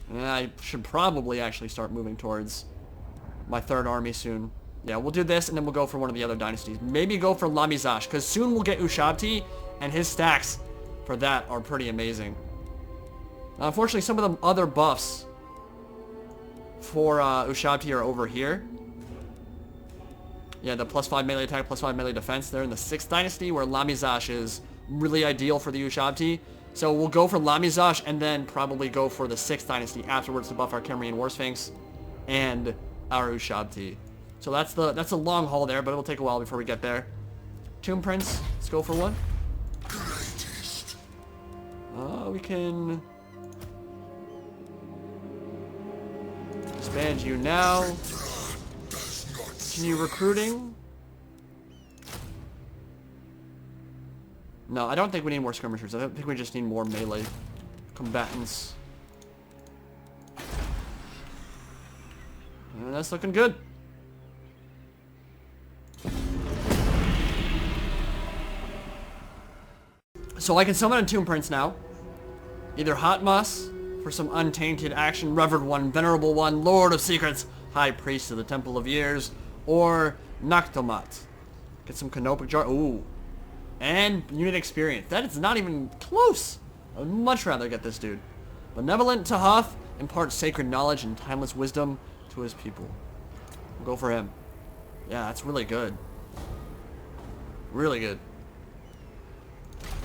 And I should probably actually start moving towards my 3rd army soon. Yeah, we'll do this, and then we'll go for one of the other dynasties. Maybe go for Lamizash, because soon we'll get Ushabti, and his stacks for that are pretty amazing. Now, unfortunately, some of the other buffs for Ushabti are over here. Yeah, the +5 melee attack, +5 melee defense. They're in the 6th dynasty, where Lamizash is really ideal for the Ushabti. So we'll go for Lamizash, and then probably go for the 6th dynasty afterwards to buff our Khemrian War Sphinx and our Ushabti. So that's a long haul there, but it'll take a while before we get there. Tomb Prince, let's go for one. We can expand you now. Continue recruiting. No, I don't think we need more skirmishers. I don't think we just need more melee combatants. And that's looking good. So I can summon a Tomb Prince now. Either Hatmas for some untainted action, Revered One, Venerable One, Lord of Secrets, High Priest of the Temple of Years, or Naktomat. Get some Canopic Jar. Ooh. And unit experience. That is not even close. I would much rather get this dude. Benevolent Tahath imparts sacred knowledge and timeless wisdom to his people. We'll go for him. Yeah, that's really good. Really good.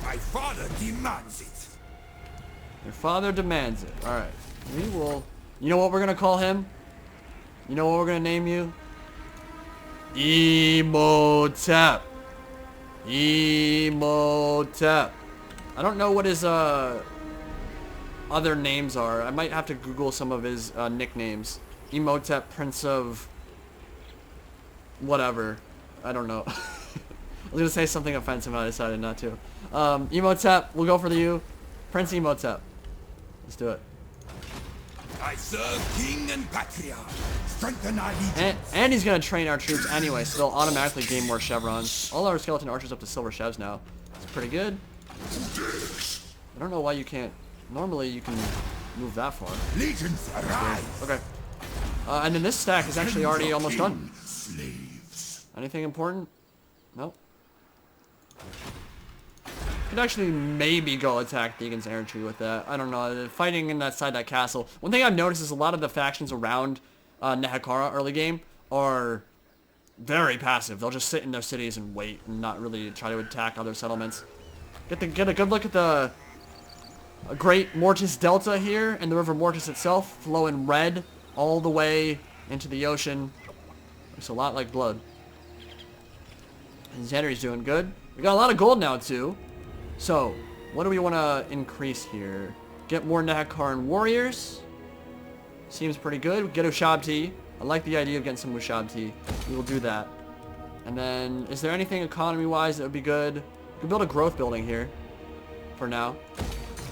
My father demands it. Your father demands it. Alright. We will... You know what we're going to call him? You know what we're going to name you? Emotep. Emotep. I don't know what his other names are. I might have to Google some of his nicknames. Emotep, Prince of... whatever. I don't know. I was going to say something offensive and I decided not to. Emotep, we'll go for you. Prince Emotep. Let's do it. I serve King and Patriarch. Strengthen our legions. And he's going to train our troops anyway, so they'll automatically gain more chevrons. All our skeleton archers up to silver chevs now. It's pretty good. I don't know why you can't... Normally you can move that far. Legions arise. Okay. And then this stack is actually already almost done. Slaves. Anything important? Nope. Could actually maybe go attack Thegan's Errantry with that. I don't know. Fighting in that side of that castle. One thing I've noticed is a lot of the factions around Nehekhara early game are very passive. They'll just sit in their cities and wait and not really try to attack other settlements. Get a good look at the Great Mortis Delta here, and the River Mortis itself, flowing red all the way into the ocean. Looks a lot like blood. And Xander's doing good. We got a lot of gold now too. So, what do we want to increase here? Get more Nehekharan warriors. Seems pretty good. Get Ushabti. I like the idea of getting some Ushabti. We will do that. And then, is there anything economy-wise that would be good? We can build a growth building here. For now.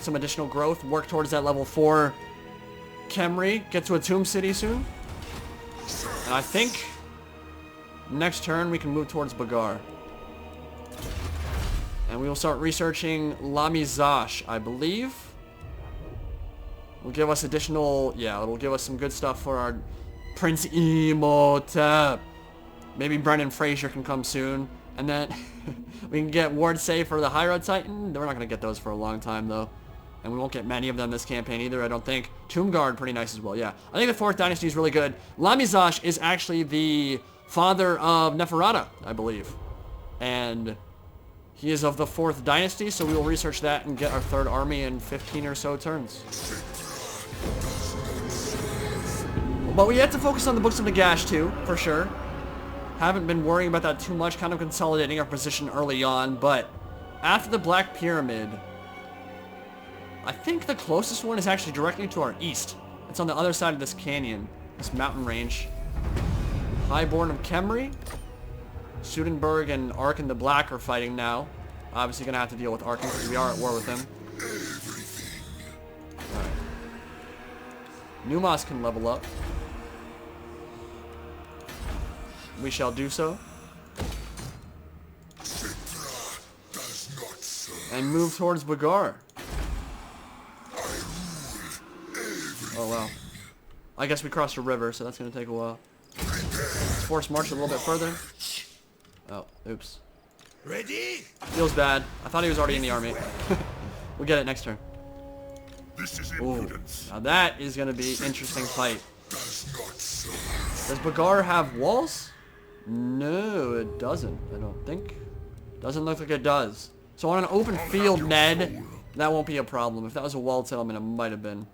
Some additional growth. Work towards that level 4 Khemri. Get to a Tomb City soon. And I think next turn we can move towards Bagar. And we will start researching Lamizash, I believe. Will give us additional, yeah, it'll give us some good stuff for our Prince Imhotep. Maybe Brendan Fraser can come soon. And then we can get Ward Save for the High Road Titan. We're not going to get those for a long time, though. And we won't get many of them this campaign either, I don't think. Tomb Guard, pretty nice as well, yeah. I think the 4th Dynasty is really good. Lamizash is actually the father of Neferata, I believe. And he is of the 4th Dynasty, so we will research that and get our 3rd army in 15 or so turns. But we have to focus on the Books of Nagash too, for sure. Haven't been worrying about that too much, kind of consolidating our position early on, but after the Black Pyramid, I think the closest one is actually directly to our east. It's on the other side of this canyon, this mountain range. Highborn of Khemri. Sudenburg and Arkin the Black are fighting now. Obviously gonna have to deal with Arkin because we are at war with him. Alright. Numas can level up. We shall do so. And move towards Bagar. Oh wow. I guess we crossed a river, so that's gonna take a while. Let's force march a little bit further. Oh, oops. Ready? Feels bad. I thought he was already in the army. We'll get it next turn. This is Ooh. impudence. Now that is gonna be interesting fight. Does Bagar have walls? No, it doesn't, I don't think. Doesn't look like it does. So on an open field, Ned, that won't be a problem. If that was a walled settlement, it might have been.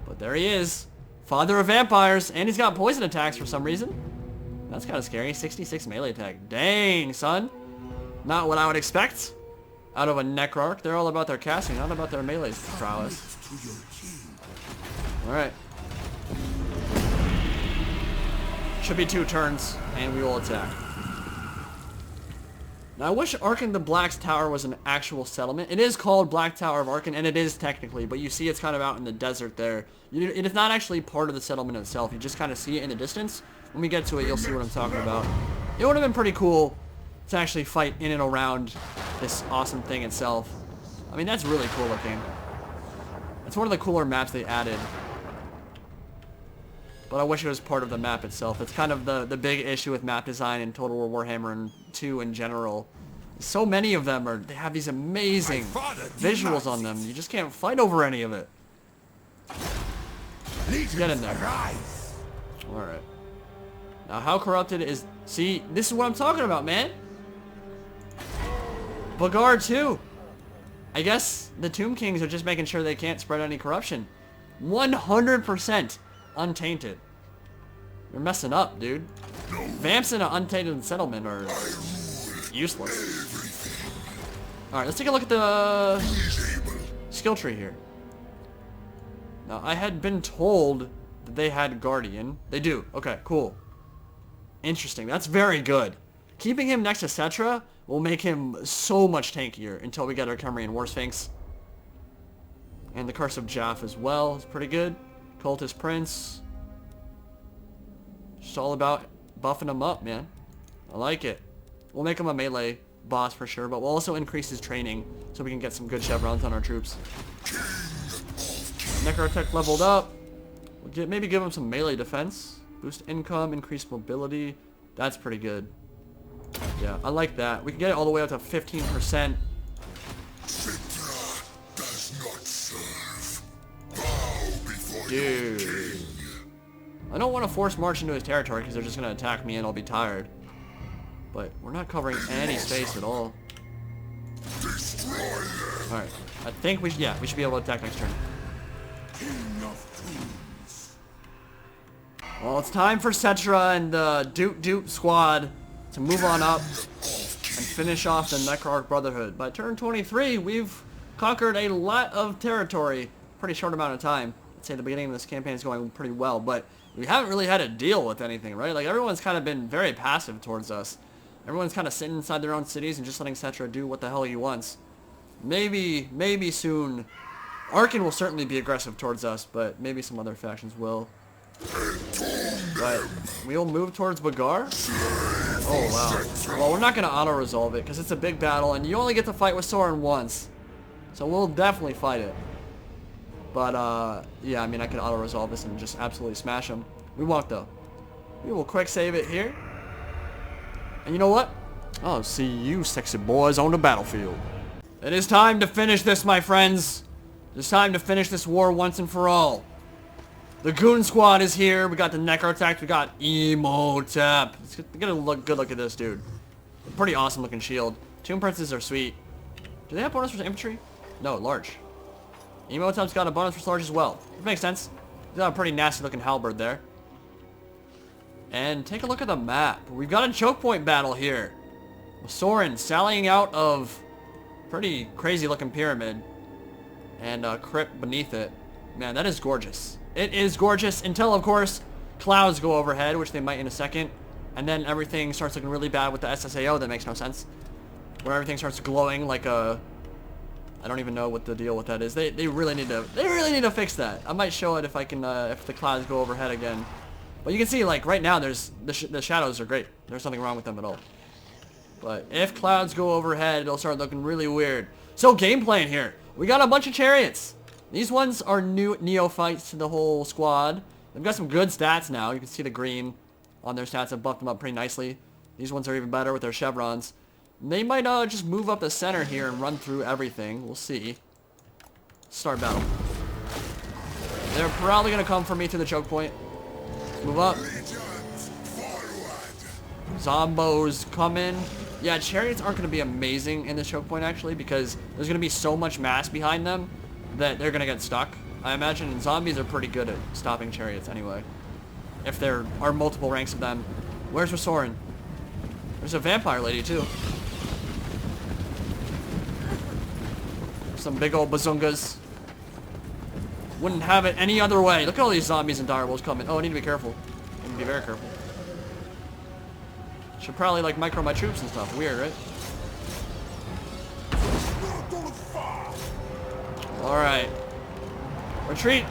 But there he is. Father of vampires. And he's got poison attacks for some reason. That's kind of scary. 66 melee attack. Dang, son. Not what I would expect out of a Necrarch. They're all about their casting, not about their melee prowess. Alright. Should be 2 turns, and we will attack. Now, I wish Arkin the Black's tower was an actual settlement. It is called Black Tower of Arkin, and it is technically, but you see it's kind of out in the desert there. It is not actually part of the settlement itself. You just kind of see it in the distance. When we get to it, you'll see what I'm talking about. It would have been pretty cool to actually fight in and around this awesome thing itself. I mean, that's really cool looking. It's one of the cooler maps they added. But I wish it was part of the map itself. It's kind of the big issue with map design in Total War Warhammer and 2 in general. So many of them they have these amazing visuals on them. You just can't fight over any of it. Get in there. Alright. Now, how corrupted is... See, this is what I'm talking about, man. Bagar, too. I guess the Tomb Kings are just making sure they can't spread any corruption. 100% untainted. You're messing up, dude. Vamps in an untainted settlement are useless. Alright, let's take a look at the skill tree here. Now, I had been told that they had Guardian. They do. Okay, cool. Interesting. That's very good. Keeping him next to Settra will make him so much tankier until we get our Khemri and War Sphinx. And the Curse of Jaff as well is pretty good. Cultist Prince. Just all about buffing him up, man. I like it. We'll make him a melee boss for sure, but we'll also increase his training so we can get some good chevrons on our troops. Necrotech leveled up. We'll maybe give him some melee defense. Boost income, increase mobility. That's pretty good. Yeah, I like that. We can get it all the way up to 15%. Dude. I don't want to force march into his territory because they're just going to attack me and I'll be tired. But we're not covering any space at all. Alright. I think we should be able to attack next turn. Well, it's time for Settra and the Doot squad to move on up and finish off the Necrarch Brotherhood. By turn 23, we've conquered a lot of territory. Pretty short amount of time. I'd say the beginning of this campaign is going pretty well, but we haven't really had to deal with anything, right? Like, everyone's kind of been very passive towards us. Everyone's kind of sitting inside their own cities and just letting Settra do what the hell he wants. Maybe soon, Arkin will certainly be aggressive towards us, but maybe some other factions will. But we'll move towards Bagar. Oh, wow. Well, we're not going to auto-resolve it, because it's a big battle, and you only get to fight with Sauron once. So we'll definitely fight it. But, yeah, I mean, I could auto-resolve this and just absolutely smash him. We won't, though. We will quick save it here. And you know what? I'll see you sexy boys on the battlefield. It is time to finish this, my friends. It's time to finish this war once and for all. The Goon Squad is here. We got the Necrarch. We got Emotep. Let's get a good look at this dude. Pretty awesome looking shield. Tomb Princes are sweet. Do they have bonus for infantry? No, large. Emotep's got a bonus for large as well. It makes sense. He's got a pretty nasty looking halberd there. And take a look at the map. We've got a choke point battle here. Sauron sallying out of pretty crazy looking pyramid. And a crypt beneath it. Man, that is gorgeous. It is gorgeous until, of course, clouds go overhead, which they might in a second. And then everything starts looking really bad with the SSAO. That makes no sense. Where everything starts glowing like a... I don't even know what the deal with that is. They really need to fix that. I might show it if I can if the clouds go overhead again. But you can see, like, right now there's the shadows are great. There's nothing wrong with them at all. But if clouds go overhead, it'll start looking really weird. So game plan here. We got a bunch of chariots. These ones are new neophytes to the whole squad. They've got some good stats now. You can see the green on their stats have buffed them up pretty nicely. These ones are even better with their chevrons. They might just move up the center here and run through everything. We'll see. Start battle. They're probably going to come for me to the choke point. Move up. Zombos coming. Yeah, chariots aren't going to be amazing in this choke point, actually, because there's going to be so much mass behind them that they're going to get stuck, I imagine. And zombies are pretty good at stopping chariots anyway, if there are multiple ranks of them. Where's Sauron? There's a vampire lady, too. Some big old bazungas. Wouldn't have it any other way. Look at all these zombies and direwolves coming. Oh, I need to be careful. I need to be very careful. Should probably, like, micro my troops and stuff. Weird, right? Alright. Retreat!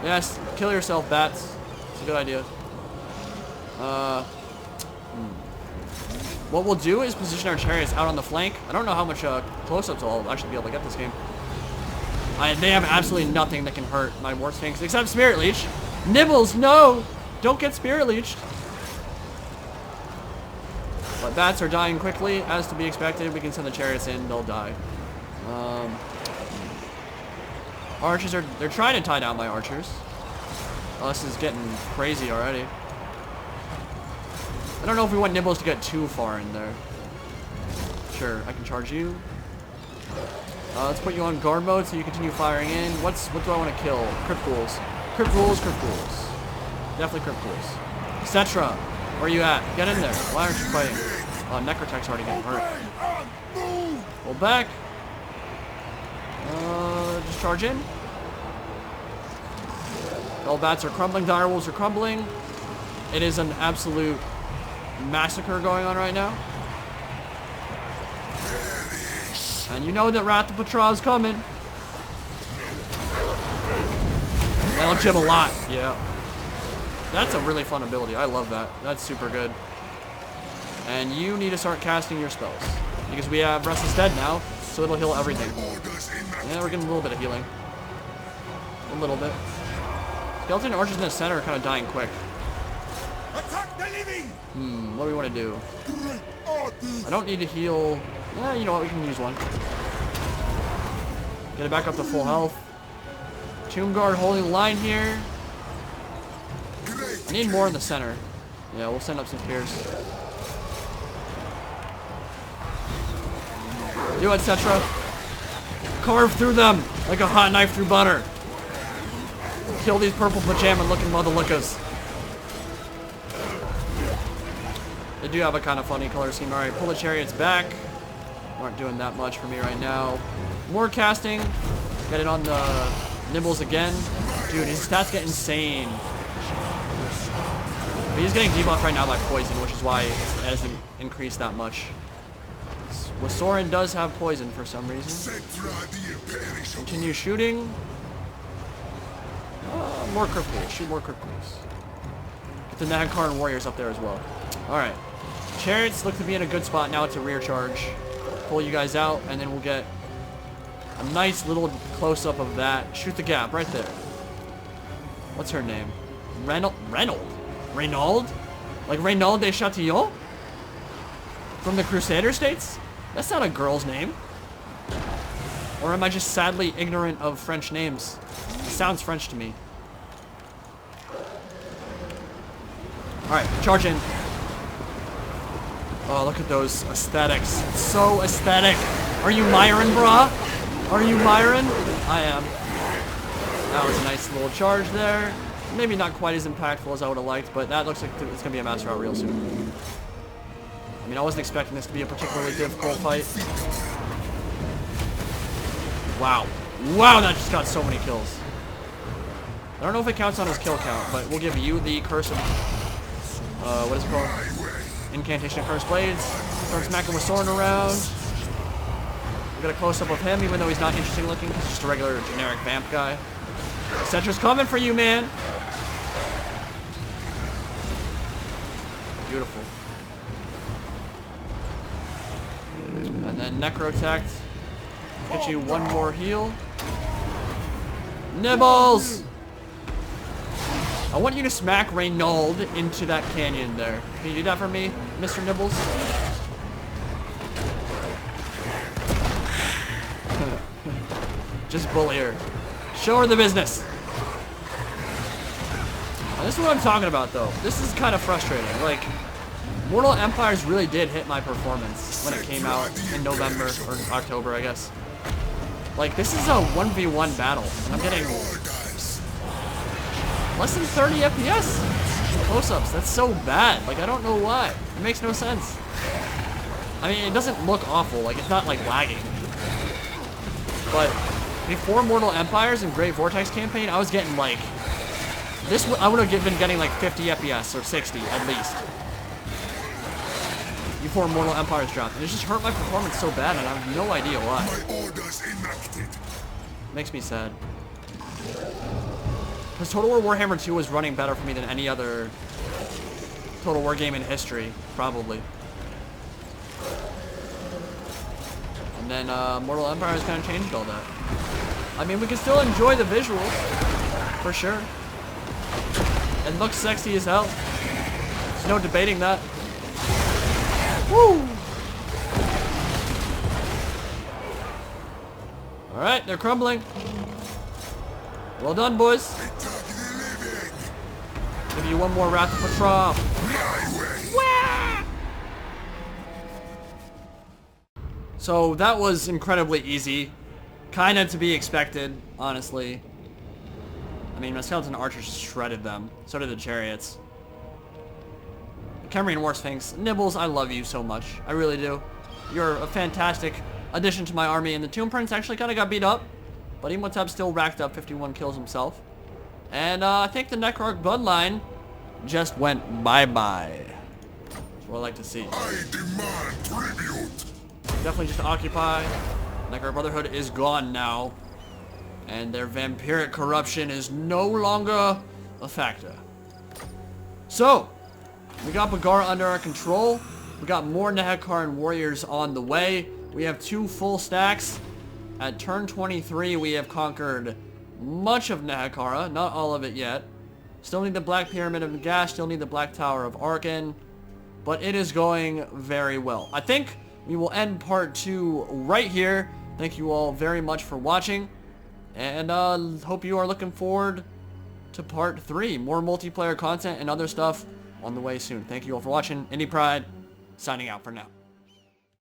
Yes, kill yourself, bats. It's a good idea. What we'll do is position our chariots out on the flank. I don't know how much close-ups I'll actually be able to get this game. They have absolutely nothing that can hurt my war tanks except Spirit Leech. Nibbles, no! Don't get Spirit Leeched. But bats are dying quickly, as to be expected. We can send the chariots in, they'll die. Archers they're trying to tie down my archers. Oh, this is getting crazy already. I don't know if we want Nibbles to get too far in there. Sure, I can charge you. Let's put you on guard mode so you continue firing in. What do I want to kill? Crypt ghouls. Crypt ghouls, crypt ghouls. Definitely crypt ghouls. Settra, where are you at? Get in there. Why aren't you fighting? Oh, Necrotech's already getting hurt. Pull back. Just charge in. All bats are crumbling. Direwolves are crumbling. It is an absolute massacre going on right now. And you know that Wrath of Patra is coming. That'll jib a lot. Yeah. That's a really fun ability. I love that. That's super good. And you need to start casting your spells. Because we have Restless Dead now, so it'll heal everything. Yeah, we're getting a little bit of healing. A little bit. Skeleton archers in the center are kind of dying quick. Attack the living! What do we want to do? I don't need to heal. Yeah, you know what? We can use one. Get it back up to full health. Tomb Guard holding the line here. Great I need more in the center. Yeah, we'll send up some spears. Do it, Settra. Carve through them like a hot knife through butter. Kill these purple pajama-looking motherlickers. They do have a kind of funny color scheme. Alright, pull the chariots back. Aren't doing that much for me right now. More casting. Get it on the nibbles again. Dude, his stats get insane. But he's getting debuffed right now by poison, which is why it hasn't increased that much. Well, Sauron does have poison for some reason. Settra the Imperishable. Continue shooting. More crit pools. Shoot more crit pools. Get the Nehekhara warriors up there as well. Alright. Chariots look to be in a good spot. Now it's a rear charge. Pull you guys out, and then we'll get a nice little close-up of that. Shoot the gap right there. What's her name? Reynold? Reynold? Like Reynold de Chatillon? From the Crusader States? That's not a girl's name. Or am I just sadly ignorant of French names? It sounds French to me. Alright, charge in. Oh, look at those aesthetics. It's so aesthetic. Are you Myron, brah? Are you Myron? I am. That was a nice little charge there. Maybe not quite as impactful as I would have liked, but that looks like it's going to be a master out real soon. I mean, I wasn't expecting this to be a particularly difficult fight. Wow. Wow, that just got so many kills. I don't know if it counts on his kill count, but we'll give you the curse of... what is it called? Incantation of Cursed Blades. Start smacking with Sauron around. We got a close-up of him, even though he's not interesting looking. He's just a regular generic vamp guy. Settra's coming for you, man. Beautiful. And then Necrotect. Get you one more heal. Nibbles! I want you to smack Reynold into that canyon there. Can you do that for me, Mr. Nibbles? Just bully her. Show her the business. Now, this is what I'm talking about, though. This is kind of frustrating. Like, Mortal Empires really did hit my performance when it came out in November, or October, I guess. Like, this is a 1v1 battle, and I'm getting less than 30 FPS close-ups. That's so bad. Like, I don't know why. It makes no sense. I mean, it doesn't look awful. Like, it's not, like, lagging. But before Mortal Empires and Great Vortex campaign, I was getting, like... I would have been getting, like, 50 FPS, or 60, at least. Before Mortal Empires dropped. And it just hurt my performance so bad, and I have no idea why. My orders enacted. Makes me sad. Because Total War Warhammer 2 was running better for me than any other Total War game in history, probably. And then Mortal Empires kind of changed all that. I mean, we can still enjoy the visuals, for sure. It looks sexy as hell. There's no debating that. Woo! Alright, they're crumbling. Well done, boys. Give you one more Wrath of Patrol. So that was incredibly easy. Kinda to be expected, honestly. I mean, my skeleton archers shredded them. So did the chariots. Khemrian War Sphinx. Nibbles, I love you so much. I really do. You're a fantastic addition to my army, and the Tomb Prince actually kind of got beat up. But Imhotep still racked up 51 kills himself. And I think the Necrarch bloodline just went bye-bye. That's what I like to see. I demand tribute. Definitely just occupy. Necrarch Brotherhood is gone now. And their vampiric corruption is no longer a factor. So, we got Bagara under our control. We got more Nehekhara warriors on the way. We have 2 full stacks. At turn 23, we have conquered much of Nehekhara, not all of it yet. Still need the Black Pyramid of Nagash, still need the Black Tower of Arkin, but it is going very well. I think we will end part 2 right here. Thank you all very much for watching, and hope you are looking forward to part 3. More multiplayer content and other stuff on the way soon. Thank you all for watching. Indie Pride, signing out for now.